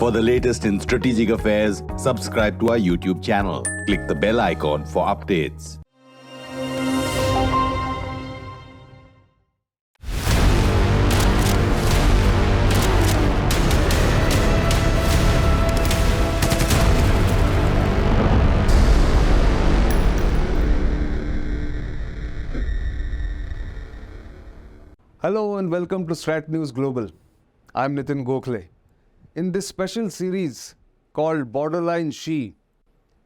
For the latest in strategic affairs, subscribe to our YouTube channel. Click the bell icon for updates. Hello and welcome to StratNews Global. I'm Nitin Gokhale. In this special series called Borderline Xi,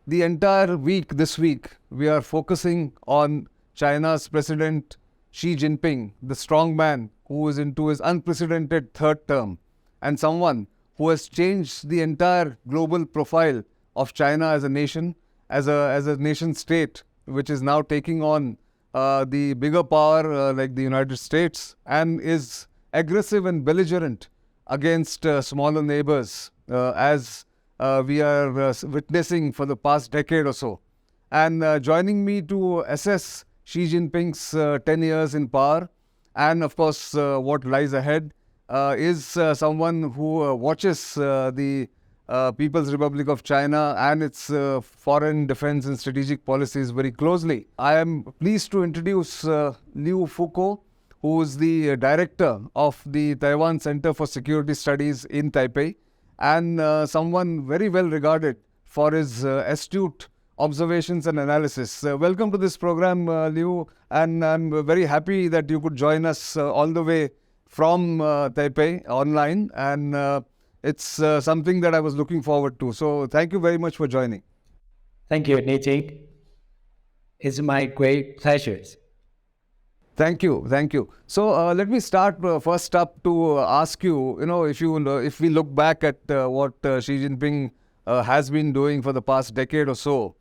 the entire week this week we are focusing on China's President Xi Jinping, the strong man who is into his unprecedented third term and someone who has changed the entire global profile of China as a nation, as a nation state, which is now taking on the bigger power like the United States and is aggressive and belligerent against smaller neighbors as we are witnessing for the past decade or so. And joining me to assess Xi Jinping's 10 years in power and of course what lies ahead is someone who watches the People's Republic of China and its foreign, defense and strategic policies very closely. I am pleased to introduce Liu Fu-Kuo, who is the director of the Taiwan Center for Security Studies in Taipei and someone very well regarded for his astute observations and analysis. Welcome to this program, Liu, and I'm very happy that you could join us all the way from Taipei online, and it's something that I was looking forward to. So thank you very much for joining. Thank you, Nitin. It's my great pleasure. Thank you. So let me start first up to ask you, if we look back at what Xi Jinping has been doing for the past decade or so,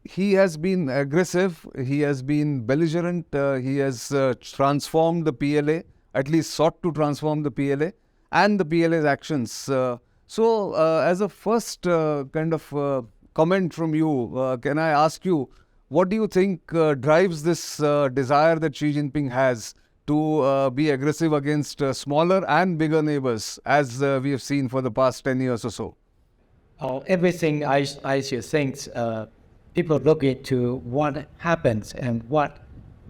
he has been aggressive, he has been belligerent, he has transformed the PLA, at least sought to transform the PLA and the PLA's actions. So as a first kind of comment from you, can I ask you, what do you think drives this desire that Xi Jinping has to be aggressive against smaller and bigger neighbors, as we have seen for the past 10 years or so? Everything I should think, people look into what happens and what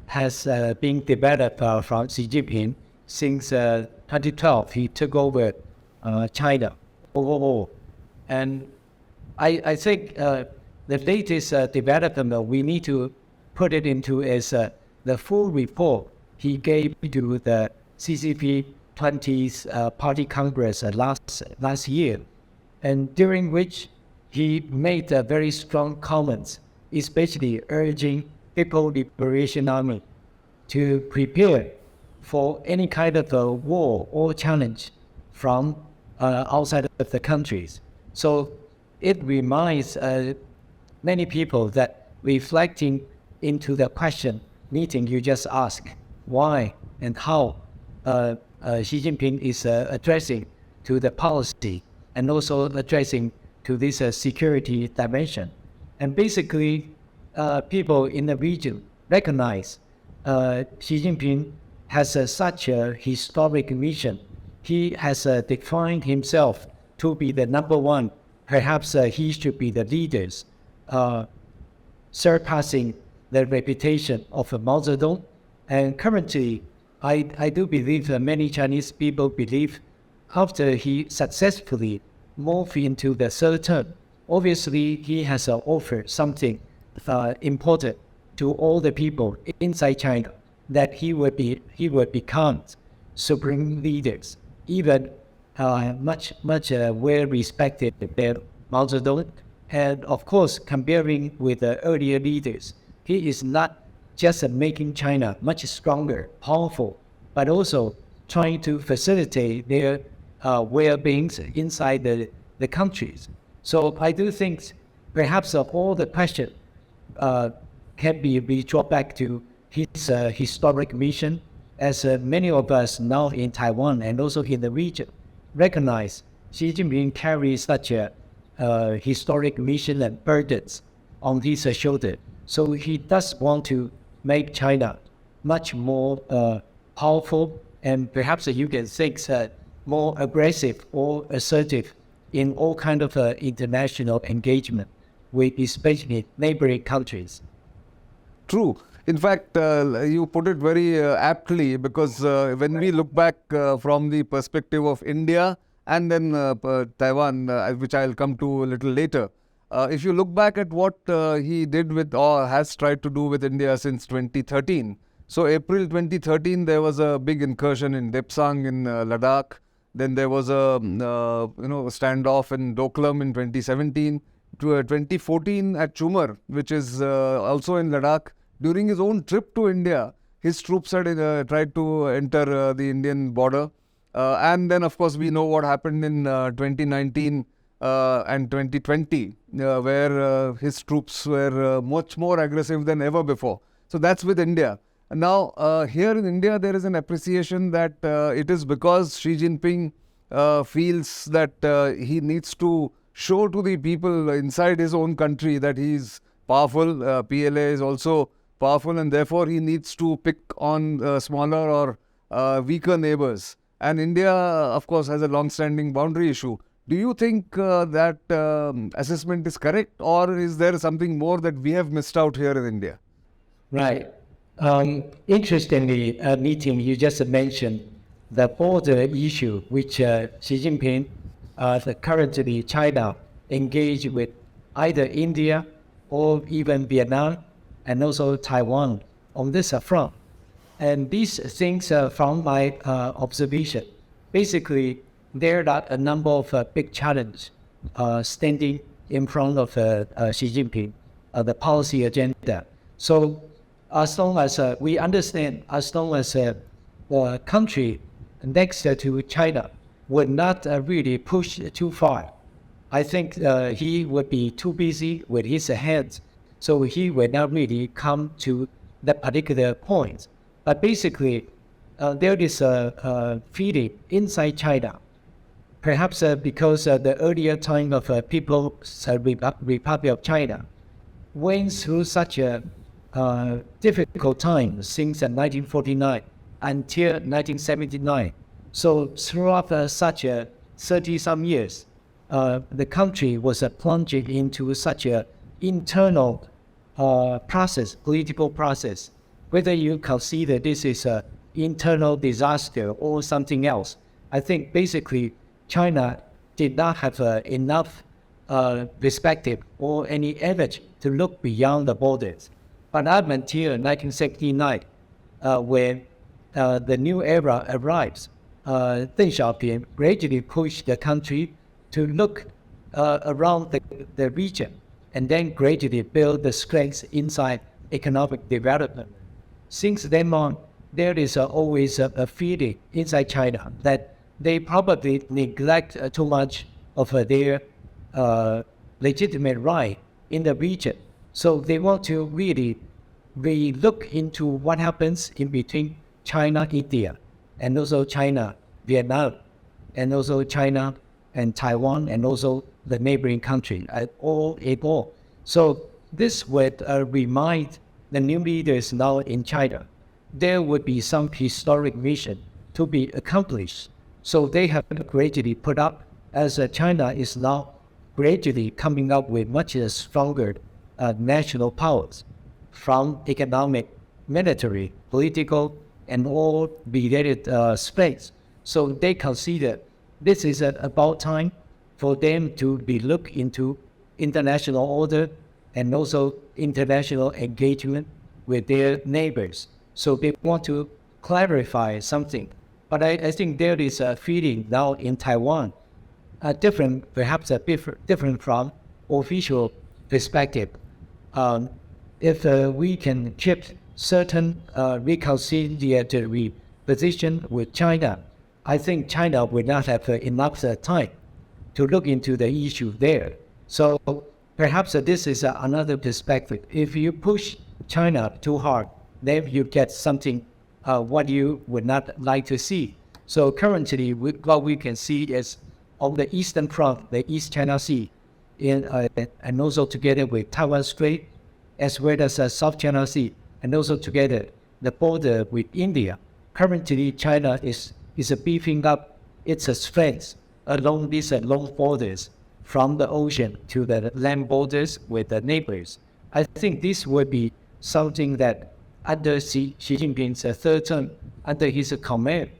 has been developed from Xi Jinping since 2012. He took over China overall. And I think the latest development we need to put it into is the full report he gave to the CCP 20th Party Congress last year, and during which he made very strong comments, especially urging People's Liberation Army to prepare for any kind of a war or challenge from outside of the countries. So it reminds many people that reflecting into the question, Nitin, you just asked, why and how Xi Jinping is addressing to the policy and also addressing to this security dimension. And basically, people in the region recognize Xi Jinping has such a historic mission. He has defined himself to be the number one. Perhaps he should be the leaders, surpassing the reputation of Mao Zedong. And currently, I do believe many Chinese people believe after he successfully moved into the third term, obviously he has offered something important to all the people inside China, that he would become supreme leaders, even much well respected than Mao Zedong. And of course, comparing with the earlier leaders, he is not just making China much stronger, powerful, but also trying to facilitate their well-being inside the countries. So I do think perhaps all the question can be brought back to his historic mission, as many of us now in Taiwan and also in the region recognize Xi Jinping carries such a historic mission and burdens on his shoulder. So he does want to make China much more powerful and perhaps you can think more aggressive or assertive in all kind of international engagement with especially neighboring countries. True. In fact, you put it very aptly, because when we look back from the perspective of India and then Taiwan, which I'll come to a little later, if you look back at what he did with, or has tried to do with India since 2013. So April 2013, there was a big incursion in Depsang in Ladakh. Then there was a standoff in Doklam in 2017. 2014 at Chumar, which is also in Ladakh. During his own trip to India, his troops had tried to enter the Indian border. And then, of course, we know what happened in 2019 and 2020, where his troops were much more aggressive than ever before. So that's with India. Now, here in India, there is an appreciation that it is because Xi Jinping feels that he needs to show to the people inside his own country that he is powerful. PLA is also powerful, and therefore he needs to pick on smaller or weaker neighbors. And India, of course, has a long-standing boundary issue. Do you think that assessment is correct, or is there something more that we have missed out here in India? Right. Interestingly, Nitin, you just mentioned the border issue, which Xi Jinping, currently China, engaged with either India or even Vietnam and also Taiwan on this front. And these things, from my observation, basically there are a number of big challenges standing in front of Xi Jinping, the policy agenda. So as long as we understand, as long as the country next to China would not really push too far, I think he would be too busy with his hands, so he would not really come to that particular point. But basically, there is a feeling inside China, perhaps because the earlier time of People's Republic of China went through such a difficult time since 1949 until 1979. So throughout such 30-some years, the country was plunging into such an internal process, political process. Whether you consider this is an internal disaster or something else, I think basically China did not have enough perspective or any energy to look beyond the borders. But up until 1979, when the new era arrives, Deng Xiaoping gradually pushed the country to look around the region and then gradually build the strengths inside economic development. Since then on, there is always a feeling inside China that they probably neglect too much of their legitimate right in the region. So they want to really look into what happens in between China, India, and also China, Vietnam, and also China and Taiwan, and also the neighboring country, all. So this would remind the new leaders now in China, there would be some historic mission to be accomplished. So they have gradually put up, as China is now gradually coming up with much stronger national powers, from economic, military, political, and all related space. So they consider this is about time for them to be looked into international order and also international engagement with their neighbors. So they want to clarify something. But I think there is a feeling now in Taiwan, perhaps different from official perspective. If we can keep certain reconciliatory position with China, I think China will not have enough time to look into the issue there. So perhaps this is another perspective. If you push China too hard, then you get something what you would not like to see. So currently, what we can see is on the eastern front, the East China Sea, and also together with Taiwan Strait, as well as South China Sea, and also together the border with India. Currently, China is beefing up its strength along these long borders from the ocean to the land borders with the neighbors. I think this would be something that under Xi Jinping's third term, under his command,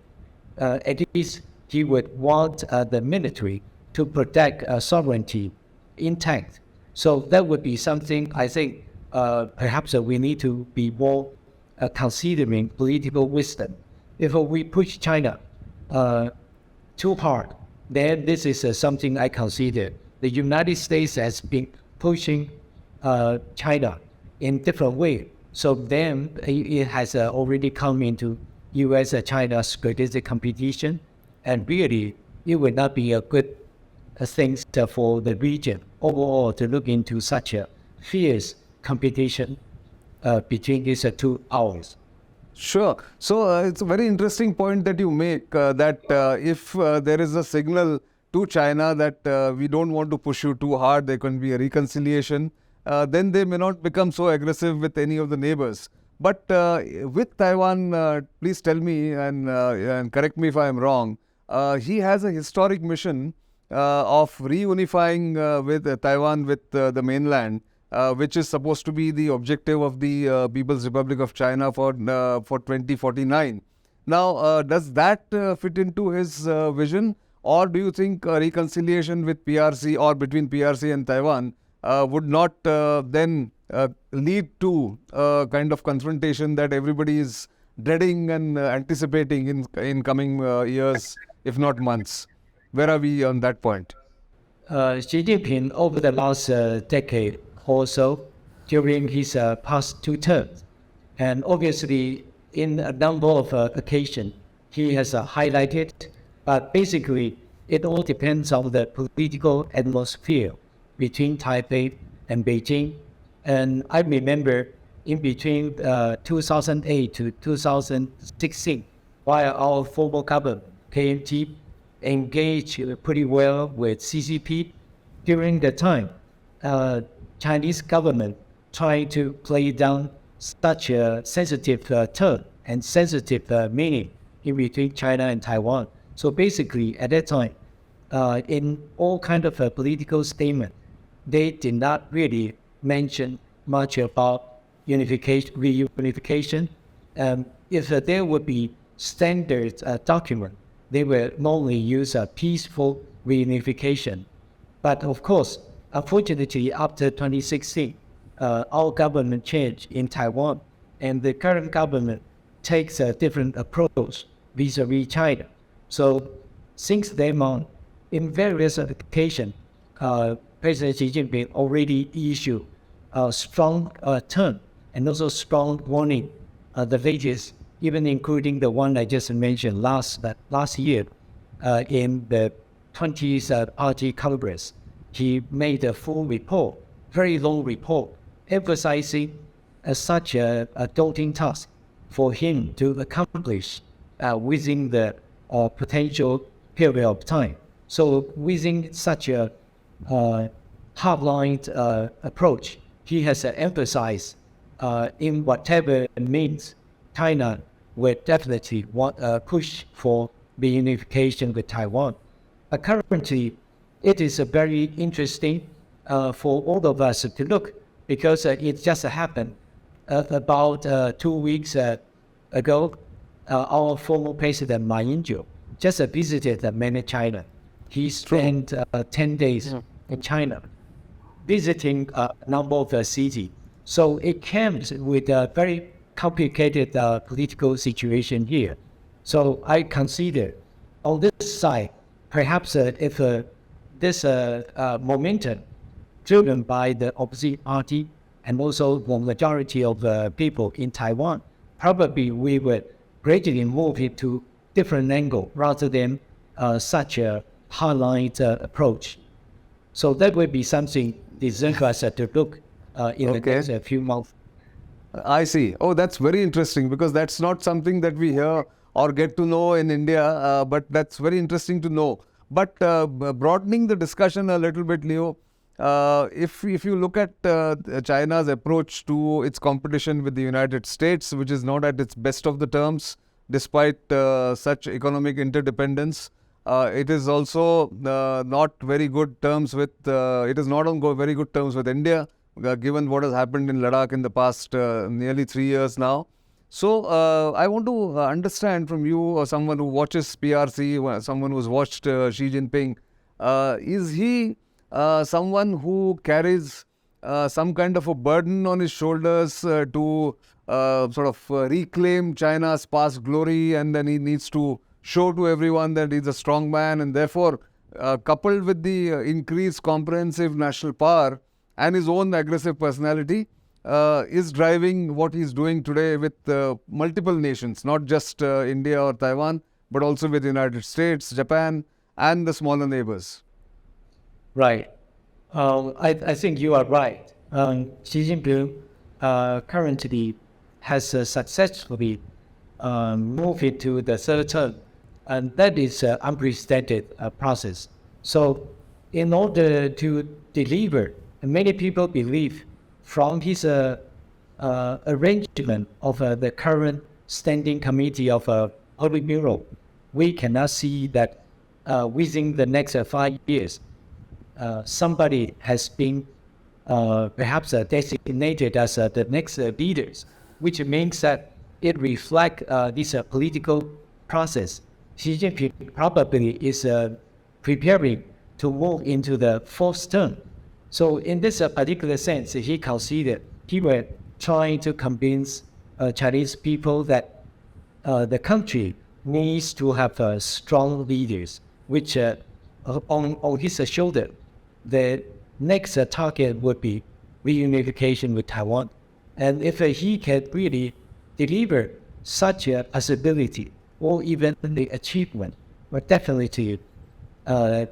at least he would want the military to protect sovereignty intact. So that would be something I think perhaps we need to be more considering political wisdom. If we push China too hard, then this is something I consider. The United States has been pushing China in different way. So then it has already come into U.S.-China strategic competition, and really it would not be a good thing for the region overall to look into such a fierce competition between these two powers. Sure. So it's a very interesting point that you make that if there is a signal to China that we don't want to push you too hard, there can be a reconciliation, then they may not become so aggressive with any of the neighbors. But with Taiwan, please tell me and correct me if I am wrong, he has a historic mission of reunifying with Taiwan with the mainland, which is supposed to be the objective of the People's Republic of China for 2049. Now, does that fit into his vision, or do you think reconciliation with PRC or between PRC and Taiwan would not then lead to a kind of confrontation that everybody is dreading and anticipating in coming years, if not months? Where are we on that point? Xi Jinping, over the last decade or so, during his past two terms, and obviously in a number of occasions, he has highlighted, but basically it all depends on the political atmosphere between Taipei and Beijing. And I remember in between 2008 to 2016, while our former government, KMT, engaged pretty well with CCP, during the time, Chinese government trying to play down such a sensitive term and sensitive meaning in between China and Taiwan. So basically, at that time, in all kind of political statement, they did not really mention much about unification, reunification. If there would be standard document, they will normally use a peaceful reunification. But of course, unfortunately, after 2016, our government changed in Taiwan, and the current government takes a different approach vis-a-vis China. So since then on, in various occasions, President Xi Jinping already issued a strong term and also strong warning, the latest, even including the one I just mentioned last year in the 20th Party Congress. He made a full report, very long report, emphasizing such a daunting task for him to accomplish within the potential period of time. So within such a hardline approach, he has emphasized in whatever means, China will definitely want push for reunification with Taiwan. Currently, it is very interesting for all of us to look, because it just happened about 2 weeks ago. Our former President Ma Ying-jeou just visited mainland China. He spent 10 days in China, visiting a number of cities. So it comes with a very complicated political situation here. So I consider on this side, perhaps if this momentum driven by the opposite party and also the majority of people in Taiwan, probably we would gradually move into different angle rather than such a hardline approach. So that would be something deserves us to look in the next few months. I see. Oh, that's very interesting, because that's not something that we hear or get to know in India, but that's very interesting to know. But broadening the discussion a little bit, Leo, if you look at China's approach to its competition with the United States, which is not at its best of the terms, despite such economic interdependence, It is also not very good terms with. It is not on very good terms with India, given what has happened in Ladakh in the past nearly 3 years now. So I want to understand from you, or someone who watches PRC, someone who's watched Xi Jinping, is he someone who carries some kind of a burden on his shoulders to sort of reclaim China's past glory, and then he needs to show to everyone that he's a strong man, and therefore, coupled with the increased comprehensive national power and his own aggressive personality, is driving what he's doing today with multiple nations, not just India or Taiwan, but also with the United States, Japan, and the smaller neighbors. Right. I think you are right. Xi Jinping currently has successfully moved into the third term, and that is an unprecedented process. So, in order to deliver, many people believe from his arrangement of the current standing committee of Politburo, we cannot see that within the next 5 years, somebody has been perhaps designated as the next leaders, which means that it reflects this political process. Xi Jinping probably is preparing to move into the fourth term. So in this particular sense, he considered he was trying to convince Chinese people that the country needs to have strong leaders, which on his shoulder, the next target would be reunification with Taiwan. And if he can really deliver such a possibility or even the achievement, well, definitely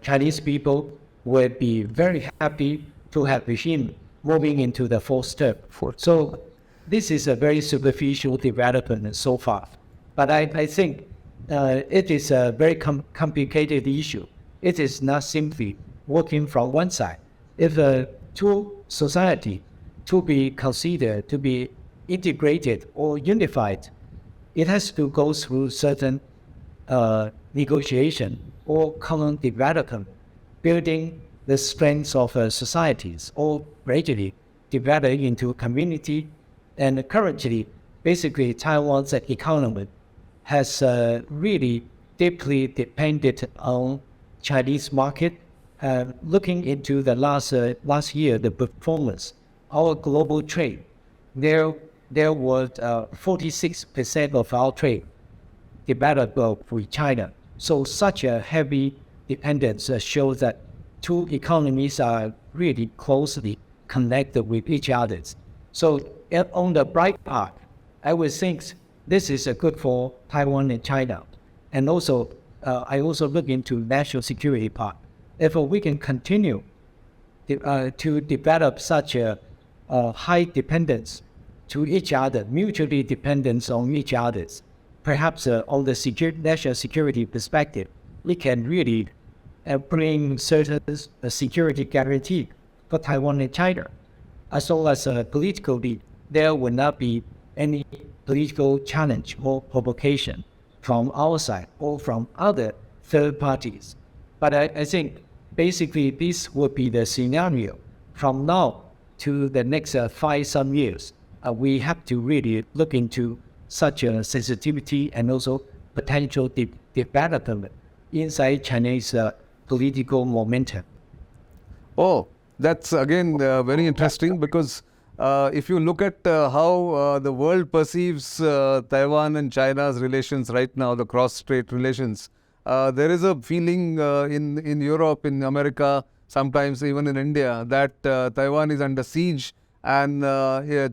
Chinese people would be very happy to have him moving into the fourth term. So this is a very superficial development so far. But I think it is a very complicated issue. It is not simply working from one side. If two society to be considered to be integrated or unified, it has to go through certain negotiation or common development, building the strengths of societies, or gradually develop into community. And currently, basically, Taiwan's economy has really deeply depended on Chinese market. Looking into the last year, the performance, our global trade, there was 46% of our trade developed with China. So such a heavy dependence shows that two economies are really closely connected with each other. So on the bright part, I would think this is good for Taiwan and China. And also, I also look into national security part. If we can continue to develop such a high dependence to each other, mutually dependence on each other, perhaps on the national security perspective, we can really bring certain security guarantee for Taiwan and China. As long as politically, there will not be any political challenge or provocation from our side or from other third parties. But I think basically this would be the scenario from now to the next 5 some years. We have to really look into such a sensitivity and also potential development inside Chinese political momentum. Oh, that's again very interesting, because if you look at how the world perceives Taiwan and China's relations right now, the cross-strait relations, there is a feeling in Europe, in America, sometimes even in India, that Taiwan is under siege, and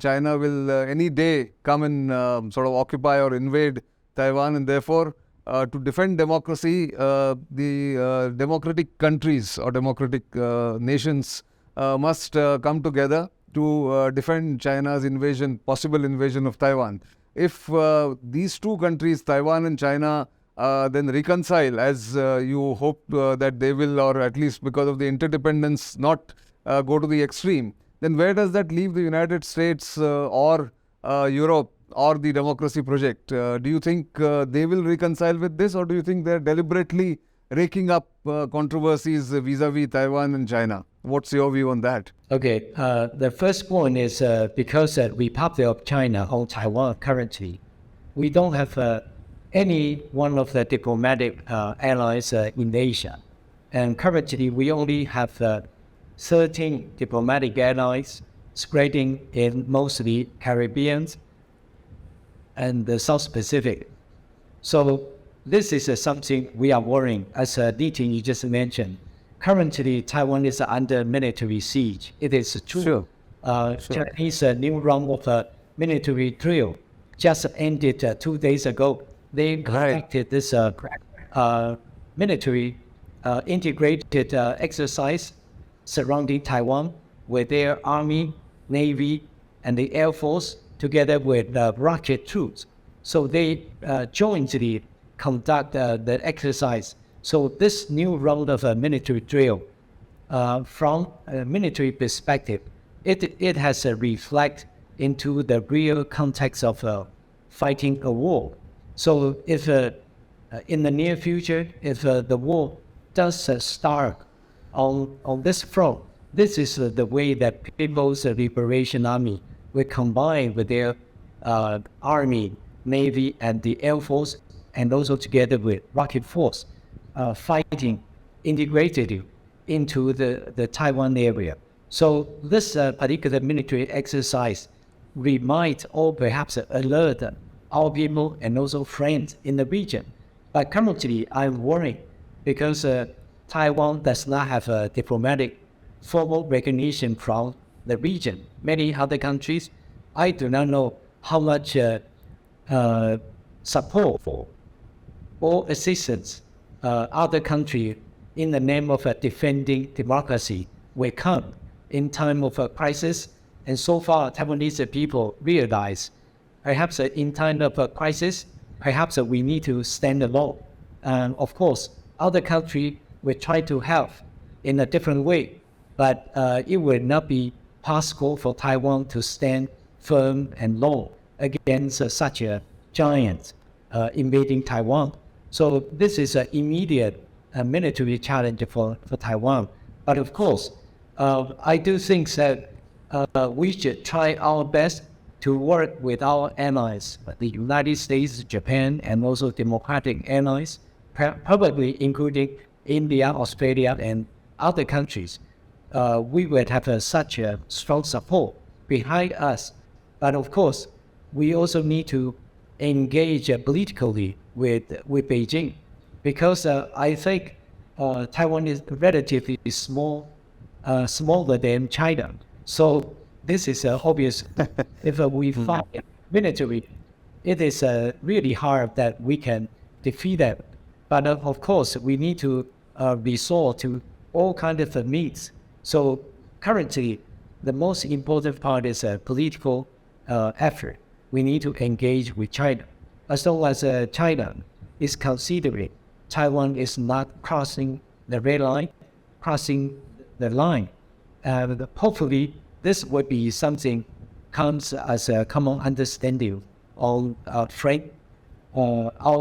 China will any day come and sort of occupy or invade Taiwan, and therefore to defend democracy, the democratic countries or democratic nations must come together to defend China's possible invasion of Taiwan. If these two countries, Taiwan and China, then reconcile, as you hope that they will, or at least because of the interdependence, not go to the extreme, then where does that leave the United States or Europe or the democracy project? Do you think they will reconcile with this, or do you think they're deliberately raking up controversies vis-a-vis Taiwan and China. What's your view on that? Okay, the first point is because Republic of China on Taiwan currently, we don't have any one of the diplomatic allies in Asia. And currently, we only have 13 diplomatic allies spreading in mostly Caribbean and the South Pacific. So this is something we are worrying, as Nitin, you just mentioned. Currently, Taiwan is under military siege. It is true. Sure. Chinese new round of military drill just ended 2 days ago. They conducted this military integrated exercise surrounding Taiwan with their army, navy, and the air force together with rocket troops. So they jointly conduct the exercise. So this new round of military drill, from a military perspective, it has a reflect into the real context of fighting a war. So if in the near future, if the war does start on this front, this is the way that People's Liberation Army will combine with their army, navy, and the air force, and also together with rocket force, fighting integrated into the Taiwan area. So this particular military exercise remind or perhaps alert our people and also friends in the region. But currently, I'm worried because Taiwan does not have a diplomatic formal recognition from the region. Many other countries, I do not know how much support for or assistance other countries in the name of defending democracy will come in time of a crisis. And so far, Taiwanese people realize perhaps in time of a crisis, perhaps we need to stand alone. And of course, other countries will try to help in a different way, but it will not be possible for Taiwan to stand firm and long against such a giant invading Taiwan. So this is an immediate military challenge for Taiwan. But of course, I do think that we should try our best to work with our allies, the United States, Japan, and also democratic allies, probably including India, Australia, and other countries. We would have such a strong support behind us. But of course, we also need to engage politically with Beijing, because I think Taiwan is relatively small, smaller than China. So this is obvious. If we fight military, it is really hard that we can defeat them. But of course, we need to resort to all kinds of means. So currently, the most important part is a political effort. We need to engage with China. As long as China is considering Taiwan is not crossing the red line, crossing the line, and hopefully this would be something comes as a common understanding on our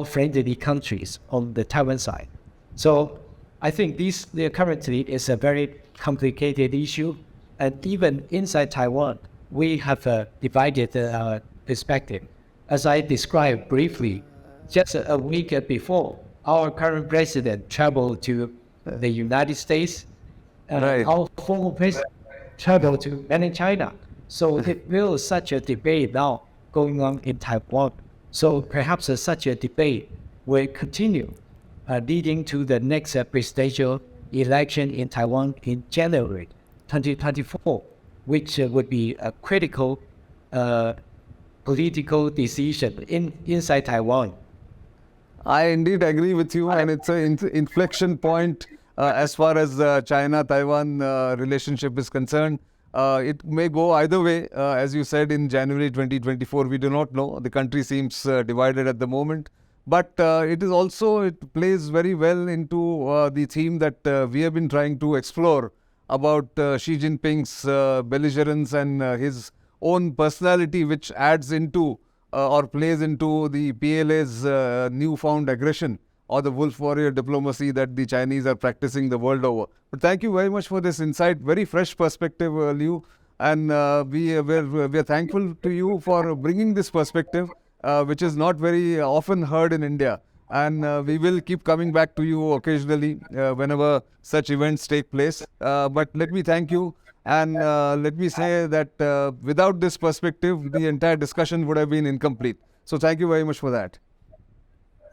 friendly countries on the Taiwan side. So I think this currently is a very complicated issue, and even inside Taiwan, we have a divided perspective. As I described briefly, just a week before, our current president traveled to the United States, and our former president traveled to mainland China. So it will such a debate now going on in Taiwan. So perhaps such a debate will continue, leading to the next presidential election in Taiwan in January 2024, which would be a critical political decision inside Taiwan. I indeed agree with you, and it's an inflection point as far as China-Taiwan relationship is concerned. It may go either way. As you said, in January 2024, we do not know. The country seems divided at the moment. But it plays very well into the theme that we have been trying to explore about Xi Jinping's belligerence and his own personality, which adds into or plays into the PLA's newfound aggression or the wolf warrior diplomacy that the Chinese are practicing the world over. But thank you very much for this insight, very fresh perspective, Liu. And we're thankful to you for bringing this perspective, which is not very often heard in India. And we will keep coming back to you occasionally whenever such events take place. But let me thank you. And let me say that without this perspective, the entire discussion would have been incomplete. So thank you very much for that.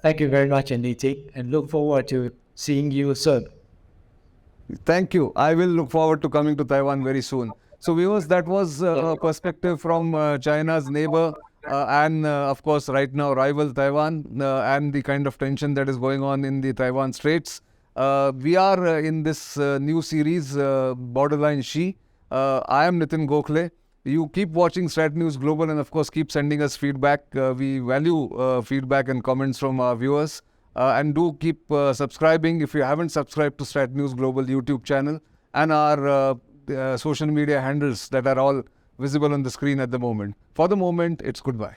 Thank you very much, Nitin, and look forward to seeing you soon. Thank you. I will look forward to coming to Taiwan very soon. So viewers, that was a perspective from China's neighbor and of course right now rival Taiwan and the kind of tension that is going on in the Taiwan Straits. We are in this new series, Borderline She. I am Nitin Gokhale. You keep watching StratNews Global and of course keep sending us feedback. We value feedback and comments from our viewers. And do keep subscribing if you haven't subscribed to StratNews Global YouTube channel and our social media handles that are all visible on the screen at the moment. For the moment, it's goodbye.